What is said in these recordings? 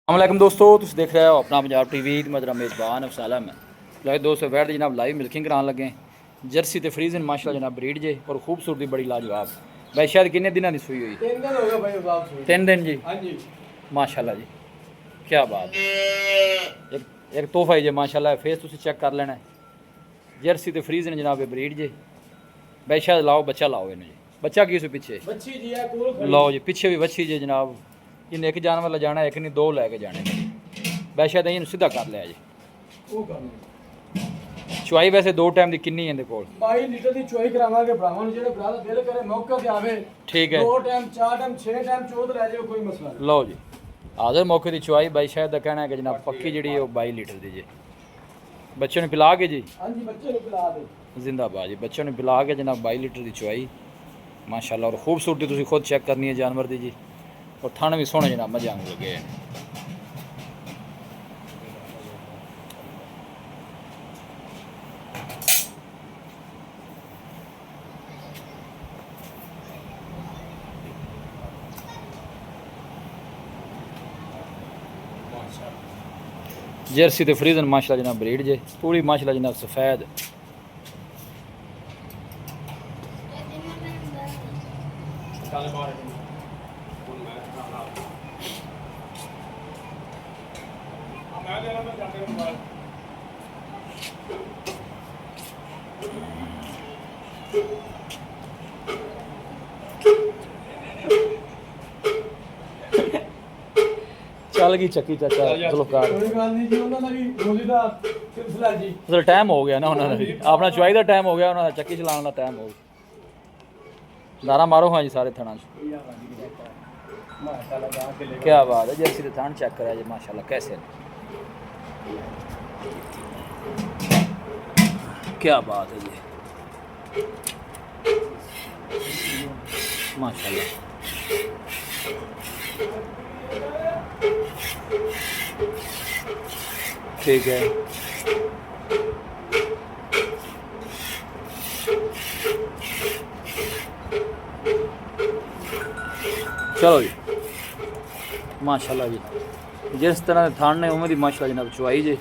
अस्सलाम दोस्तों, तुम देख रहे हो अपना पंजाब टीवी। मेरा मेज़बान अफसाला मैं लाए दोस्तों वैट जनाब लाइव मिल्किंग कराने लगे। जर्सी तो फ्रीजन माशाल्लाह जनाब ब्रीड जे और खूबसूरती बड़ी लाजवाब। भाई शायद किन्ने दिनों की सूई हुई? 3 दिन हो गए भाई वापस हुई। 3 दिन जी। हाँ जी माशाल्लाह जी, क्या बात है। एक तोहफा ही जे माशाल्लाह। फेस तुम चेक कर लेना। जर्सी तो फ्रीजन जनाब ब्रीड जे। भाई शायद लाओ बच्चा लाओ इन्हें जी। बच्चा की उस पीछे बच्ची जी है कोल खड़ी। लो जी, पीछे भी बच्ची जे जनाब। इन्हें एक जानवर ले जाना, एक नहीं दो लैके जाने। वैसे तो इन्हें सीधा कर लिया जी। ਉਹ ਕਰਨੀ चुआई वैसे 2 टाइम की किन्नी है कोल? 22 ਲੀਟਰ ਦੀ ਚੋਈ ਕਰਾਵਾਂਗੇ ਭਰਾਵਾਂ ਨੂੰ ਜਿਹੜੇ ਭਰਾ ਦਾ ਦਿਲ ਕਰੇ ਮੌਕੇ ਤੇ ਆਵੇ। ठीक है, 2 ਟਾਈਮ 4 ਟਾਈਮ 6 ਟਾਈਮ ਚੋਦ ਲੈ ਜਾਓ ਕੋਈ ਮਸਲਾ ਨਹੀਂ। लो जी। हाजिर मौके की चुआई बाई शायद का कहना है कि जनाब पक्की जी 22 लीटर दी जी। बच्चों ने पिला के जी ਹਾਂਜੀ ਬੱਚੇ ਨੂੰ ਪਿਲਾ ਦੇ। जिंदाबाद जी। बच्चों ने पिला के जनाब 22 लीटर की चुआई माशाल्लाह। और खूबसूरती तुम खुद चेक करनी है जानवर की जी। और थन भी सोहने जनाब मजा आने लगे हैं। जर्सी तो फ्रीजन माशाल्लाह जनाब ब्रीड जे पूरी माशाल्लाह जनाब सफ़ेद। चल गई चक्की चाचा चलो कार। ਕੋਈ ਗੱਲ ਨਹੀਂ ਜੀ, ਉਹਨਾਂ ਦਾ ਵੀ ਗੋਲੀ ਦਾ ਸਿਲਸਿਲਾ ਜੀ। सर टाइम हो गया ना उन्होंने अपना चुआई का टाइम हो गया, उन्होंने चक्की चलाने का टाइम हो गया। नारा मारो हाँ जी सारे थना ਮਾਸ਼ਾਅੱਲਾ ਜਾ ਕੇ ਲੈ क्या बात है। जर्सी के थान चेक करा जी माशाल्लाह कैसे। क्या बात है जी माशाल्लाह। ठीक है, चलो जी माशाल्लाह जी। जिस तरह के थान ने उमें दी माशाल्लाह जनाब चुआई जी।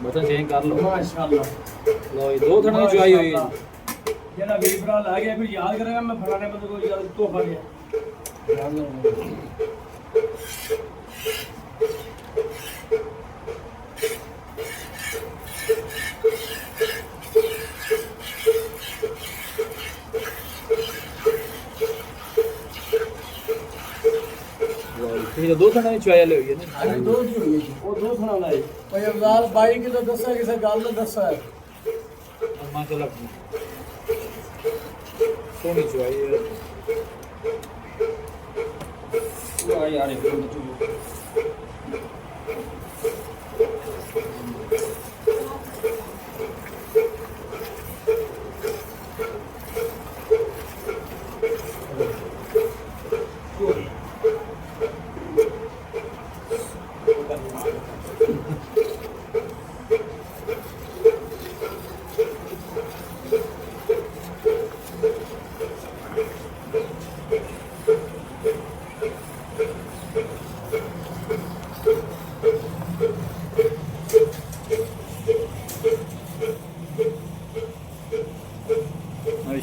ਬਟਨ ਚੇਂਜ ਕਰ ਲਓ। ਮਾਸ਼ਾਅੱਲਾ ਲਓ ਜੀ 2 ਥਣਾ ਦੀ ਚੁਆਈ ਹੋਈ ਹੈ ਜਿਹੜਾ ਵੀਰ ਭਰਾ ਲਾ ਗਿਆ ਕੋਈ ਯਾਦ ਕਰੇਗਾ ਮੈਂ ਫਲਾਣੇ ਬੰਦੇ ਕੋਲ ਯਾਦ ਤੋਹਫਾ ਲਿਆ ਇਹ 2 ਥਣਾ ਦੀ ਚੁਆਈ ਲਈ ਹੋਈ ਹੈ ਨਾ। ਦੋ ਦੀ ਹੋਈ ਹੈ ਜੀ ਉਹ ਦੋ ਥਣਾ ਦਾ ਹੈ ਭਾਈ ਅਫਜ਼ਾਲ 22 ਕਿਲੋ ਦੱਸਿਆ ਕਿਸੇ ਗੱਲ ਦਾ ਦੱਸਿਆ ਹੈ ਮਾਸ਼ਾਅੱਲਾ ਸੋਹਣੀ ਚੁਆਈ ਹੈ। ਵਾਹ ਯਾਰ ਇਹ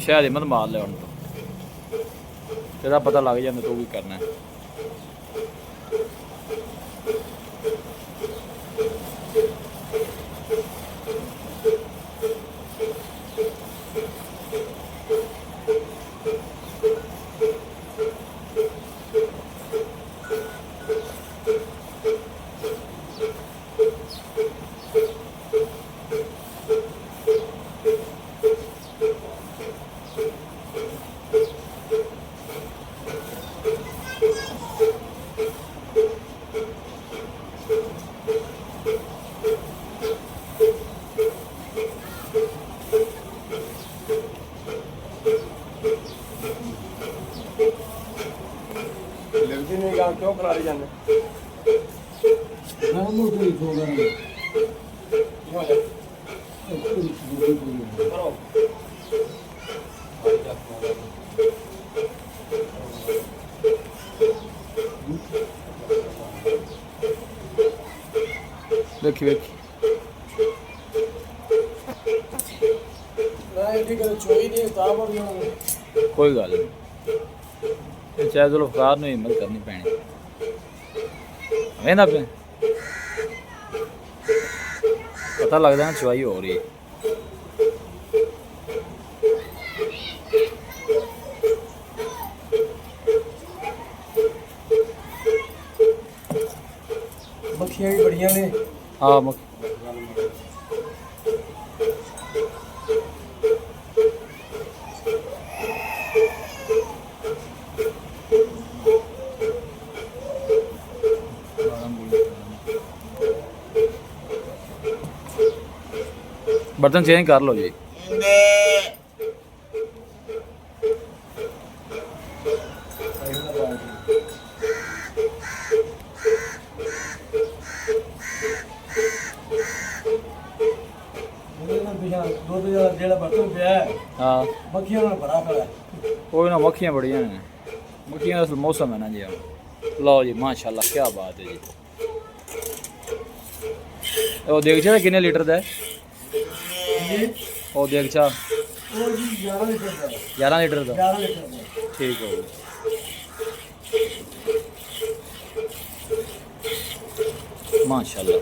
ਸ਼ਾਇਦ ਹਿੰਮਤ ਮਾਰ ਲਿਆ ਹੁਣ ਤੋਂ ਤੇਰਾ ਪਤਾ ਲੱਗ ਜਾਂਦਾ ਤੂੰ ਕੀ ਕਰਨਾ ਹੈ। लगती नहीं गाँव क्यों करा जाने देखी देखी चोई नहीं ताब भी होंगे कोई गल नहीं चाहे चलो अफतार में हिम्मत करनी पैनी वेंदा पे पता लगता ना चुआई हो रही है। मक्खियां भी बढ़िया ने हाँ बर्तन चेंज कर लो जी। हाँ कोई ना मक्खियाँ बढ़िया ने मक्खियाँ का मौसम है ना जी। लो जी माशाल्लाह क्या बात है जी। वो देख चा कितने लीटर का है वो देख चा 11 लीटर का ठीक है माशाल्लाह।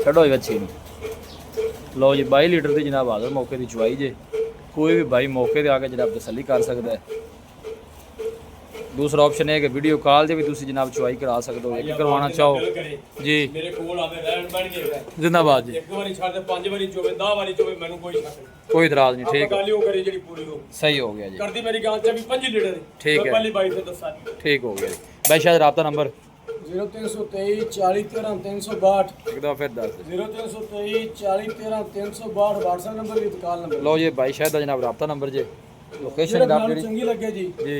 छड़ो बच्ची लो जी 22 लीटर की जनाब आदर मौके की चुवाई जे कोई भी भाई मौके पर आके जनाब तसल्ली कर सकता है। दूसरा ऑप्शन है कि वीडियो कॉल से भी तुम जनाब चुवाई करा सकते हो एक करवाना चाहो जी मेरे कोल आवे रहन बन गए जिंदाबाद जी। एक बारी छाड़ दे 5 बारी चोवे 10 बारी चोवे मैनू कोई शक नहीं कोई इतराज नहीं ठीक गालियों करी जेडी पूरी हो सही हो गया जी कर दी मेरी गांव च भी 5 लीटर ठीक है पहली बाई से दसा ठीक हो गया जी। भाई शायद रब्ता नंबर 0323 40 13 362 ਇੱਕ ਦਫਾ ਫਿਰ ਦੱਸ ਦਿਓ। 0323 40 13 362 WhatsApp ਨੰਬਰ ਵੀ ਕਾਲ ਨੰਬਰ। ਲਓ ਜੀ ਭਾਈ ਸ਼ਾਇਦ ਦਾ ਜਨਾਬ ਰਾਬਤਾ ਨੰਬਰ ਜੇ ਲੋਕੇਸ਼ਨ ਜਿਹੜਾ ਜਨਾਬ ਤੁਹਾਨੂੰ ਜਿਹੜੀ ਚੰਗੀ ਲੱਗੇ ਜੀ ਜੀ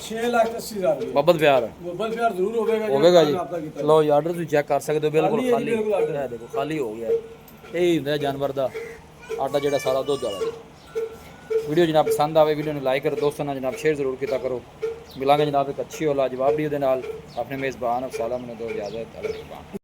6,80,000 ਰੁਪਏ ਮੁਹੱਬਤ ਪਿਆਰ ਮੋਬਾਈਲ ਪਿਆਰ ਜ਼ਰੂਰ ਹੋਵੇਗਾ ਹੋਵੇਗਾ ਜੀ। ਰਾਬਤਾ ਕੀਤਾ। ਲਓ ਜੀ ਆਰਡਰ ਤੁਸੀਂ ਚੈੱਕ ਕਰ ਸਕਦੇ ਹੋ ਬਿਲਕੁਲ ਖਾਲੀ ਹੈ ਜੀ, ਖਾਲੀ ਬਿਲਕੁਲ order। ਇਹ ਦੇਖੋ ਖਾਲੀ ਹੋ ਗਿਆ। ਇਹ ਹੀ ਹੁੰਦਾ ਜਾਨਵਰ ਦਾ ਆਟਾ ਜਿਹੜਾ ਸਾਰਾ ਦੁੱਧ ਵਾਲਾ ਜੀ। ਵੀਡੀਓ ਜਨਾਬ ਪਸੰਦ ਆਵੇ ਵੀਡੀਓ ਨੂੰ ਲਾਈਕ ਕਰੋ, ਦੋਸਤਾਂ ਨਾਲ ਜਨਾਬ ਸ਼ੇਅਰ ਜ਼ਰੂਰ ਕੀਤਾ ਕਰੋ। ਮਿਲਾਂਗੇ ਜਨਾਬ ਇੱਕ ਅੱਛੀ ਔਰ ਲਾਜਵਾਬ ਵੀਡੀਓ ਦੇ ਨਾਲ। ਆਪਣੇ ਮੇਜ਼ਬਾਨ ਅਫਸਾਲਾ ਮੈਨੂੰ ਦਿਓ ਇਜਾਜ਼ਤ।